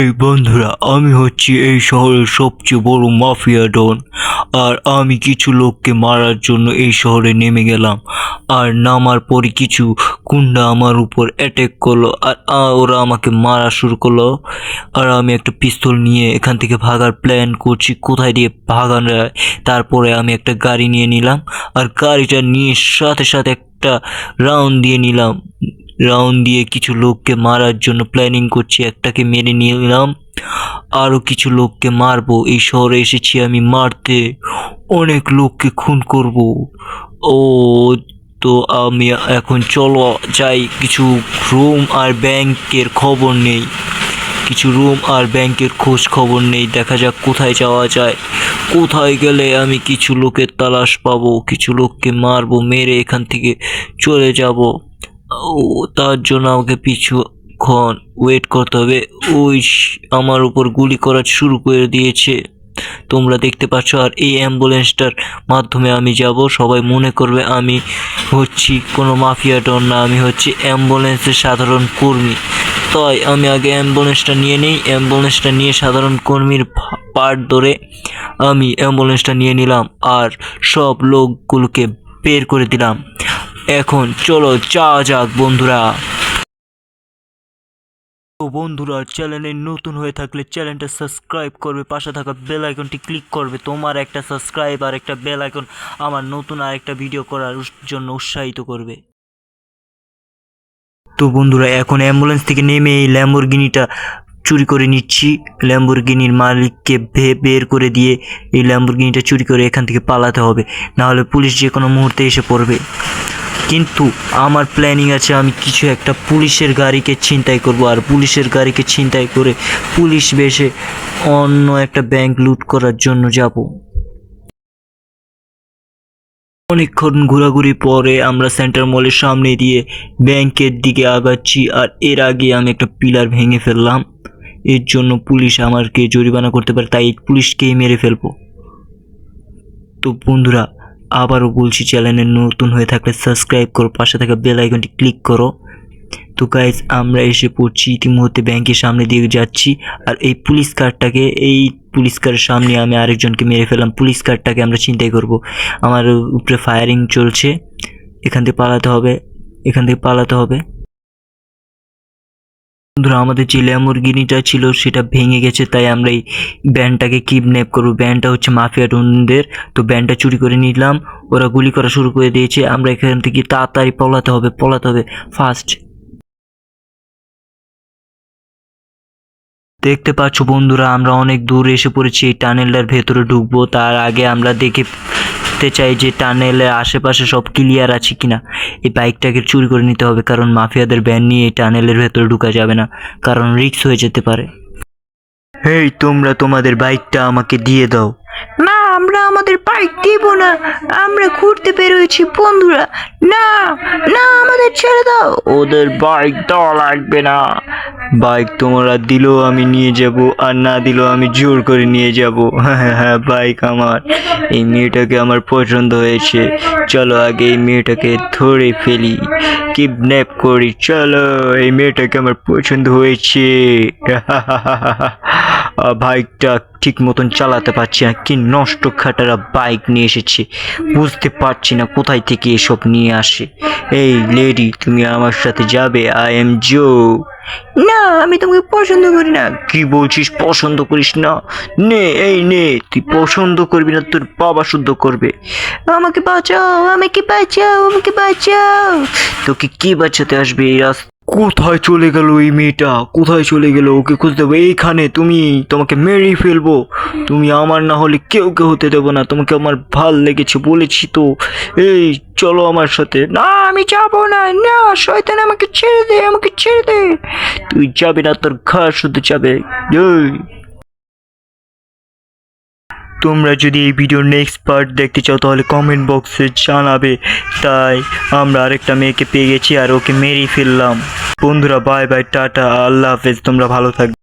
এই বন্ধুরা, আমি হচ্ছি এই শহরের সবচেয়ে বড় মাফিয়া ডন। আর আমি কিছু লোককে মারার জন্য এই শহরে নেমে গেলাম। আর নামার পরে কিছু গুন্ডা আমার উপর অ্যাটাক করলো আর ওরা আমাকে মারা শুরু করলো। আর আমি একটা পিস্তল নিয়ে এখান থেকে ভাগার প্ল্যান করছি, কোথায় দিয়ে ভাগানো যায়। তারপরে আমি একটা গাড়ি নিয়ে নিলাম আর গাড়িটা নিয়ে সাথে সাথে একটা রাউন্ড দিয়ে নিলাম। রাউন্ড দিয়ে কিছু লোককে মারার জন্য প্ল্যানিং করছি, একটাকে মেরে নিলাম, আরও কিছু লোককে মারবো। এই শহরে এসেছি আমি মারতে, অনেক লোককে খুন করব। ও তো আমি এখন চলো যাই, কিছু রুম আর ব্যাংকের খবর নেই, কিছু রুম আর ব্যাংকের খোঁজ খবর নেই। দেখা যাক কোথায় যাওয়া যায়, কোথায় গেলে আমি কিছু লোকের তালাশ পাবো, কিছু লোককে মারবো, মেরে এখান থেকে চলে যাব। ও তার জন্য আমাকে কিছুক্ষণ ওয়েট করতে হবে। ওই আমার উপর গুলি করা শুরু করে দিয়েছে, তোমরা দেখতে পাচ্ছ। আর এই অ্যাম্বুলেন্সটার মাধ্যমে আমি যাব, সবাই মনে করবে আমি হচ্ছি কোনো মাফিয়া ডন না, আমি হচ্ছি অ্যাম্বুলেন্সের সাধারণ কর্মী। তাই আমি আগে অ্যাম্বুলেন্সটা নিয়ে নিই। অ্যাম্বুলেন্সটা নিয়ে সাধারণ কর্মীর পার্ট ধরে আমি অ্যাম্বুলেন্সটা নিয়ে নিলাম আর সব লোকগুলোকে বের করে দিলাম। এখন চলো যাওয়া যাক বন্ধুরা। তো বন্ধুরা, চ্যানেলে নতুন হয়ে থাকলে চ্যানেলটা সাবস্ক্রাইব করবে, পাশে থাকা বেল আইকনটি ক্লিক করবে। তোমার একটা সাবস্ক্রাইব আর একটা বেল আইকন আমার নতুন আরেকটা ভিডিও করার জন্য উৎসাহিত করবে। তো বন্ধুরা, এখন অ্যাম্বুলেন্স থেকে নেমে এই ল্যাম্বরগিনিটা চুরি করে নিচ্ছি। ল্যাম্বরগিনির মালিককে বের করে দিয়ে এই ল্যাম্বরগিনিটা চুরি করে এখান থেকে পালাতে হবে, নাহলে পুলিশ যে কোনো মুহূর্তে এসে পড়বে। কিন্তু আমার প্ল্যানিং আছে, আমি কিছু একটা পুলিশের গাড়িকে ছিনতাই করব, আর পুলিশের গাড়িকে ছিনতাই করে পুলিশ বেশে অন্য একটা ব্যাংক লুট করার জন্য যাব। অনেকক্ষণ ঘোরাঘুরি পরে আমরা সেন্টার মলের সামনে দিয়ে ব্যাংকের দিকে আগাচ্ছি। আর এর আগে আমি একটা পিলার ভেঙে ফেললাম, এর জন্য পুলিশ আমাকে জরিমানা করতে পারে, তাই পুলিশকেই মেরে ফেলবো। তো বন্ধুরা, আবারও বলছি, চ্যানেলে নতুন হয়ে থাকলে সাবস্ক্রাইব করো, পাশে থাকা বেল আইকনটি ক্লিক করো। তো গাইজ, আমরা এসে পড়ছি ইতিমধ্যে ব্যাংকের সামনে দিয়ে যাচ্ছি। আর এই পুলিশ কারের সামনে আমি আরেকজনকে মেরে ফেললাম। পুলিশ কারটাকে আমরা ছিনতাই করব। আমার উপরে ফায়ারিং চলছে, এখান থেকে পালাতে হবে। বন্ধুরা, আমাদের যে ল্যাম্বরগিনিটা ছিল সেটা ভেঙে গেছে, তাই আমরা এই ব্যান্ডটাকে কিডন্যাপ করবো। ব্যান্ডটা হচ্ছে মাফিয়া ডনদের। তো ব্যান্ডটা চুরি করে নিলাম, ওরা গুলি করা শুরু করে দিয়েছে। আমরা এখান থেকে তাড়াতাড়ি পালাতে হবে ফাস্ট। দেখতে পাচ্ছ বন্ধুরা, আমরা অনেক দূর এসে পড়েছি, এই টানেলটার ভেতরে ঢুকবো। তার আগে আমরা দেখতে চাই যে টানেলের আশেপাশে সব ক্লিয়ার আছে কিনা। এই বাইকটাকে চুরি করে নিতে হবে, কারণ মাফিয়াদের ভ্যান নিয়ে এই টানেলের ভেতরে ঢুকা যাবে না, কারণ রিস্ক হয়ে যেতে পারে। হেই, তোমরা তোমাদের বাইকটা আমাকে দিয়ে দাও। না, আমরা আমাদের বাইক দিব না, আমরা ঘুরতে বেরোয়েছি বন্ধুরা। না না, আমাদের ছেড়ে দাও। ওদের বাইক দেওয়া লাগবে না, বাইক তোমরা দিলেও আমি নিয়ে যাব, আর না দিলেও আমি জোর করে নিয়ে যাব। হ্যাঁ, বাইক আমার। এই মেয়েটাকে আমার পছন্দ হয়েছে, চলো আগে এই মেয়েটাকে ধরে ফেলি, কিডন্যাপ করি। চলো, এই মেয়েটাকে আমার পছন্দ হয়েছে। বাইকটা ঠিক মতন চালাতে পারছি না, কি নষ্ট খাটারা বাইক নিয়ে এসেছে, বুঝতে পারছি না কোথায় থেকে এসব নিয়ে আসে। এই লেডি, তুমি আমার সাথে যাবে? আই এম জো। না, আমি তোমাকে পছন্দ করি না। কি বলছিস? পছন্দ করিস না? নে, তুই পছন্দ করবি না, তোর বাবা শুদ্ধ করবে। আমাকে বাঁচাও, আমাকে বাঁচাও, আমাকে বাঁচাও। তোকে কি বাঁচাতে আসবে এই রাস্তা? কোথায় চলে গেল এই মেয়েটা? কোথায় চলে গেল? ওকে খুঁজতে হবে। এইখানে তোমাকে মেরেই ফেলবো। তুমি আমার না হলে কেউ হতে দেবো না। তোমাকে আমার ভাল লেগেছে বলেছি তো। এই চলো আমার সাথে। না, আমি যাবো না। না, শয়তান, আমাকে ছেড়ে দে, আমাকে ছেড়ে দে। তুই যাবি না, তোর ঘর শুধু যাবে। তোমরা যদি এই ভিডিওর নেক্সট পার্ট দেখতে চাও তাহলে কমেন্ট বক্সে জানাবে। তাই আমরা আরেকটা মেয়েকে পেয়ে গেছি আর ওকে মেরেই ফেললাম। বন্ধুরা, বাই বাই, টাটা, আল্লাহ হাফেজ, তোমরা ভালো থাকবে।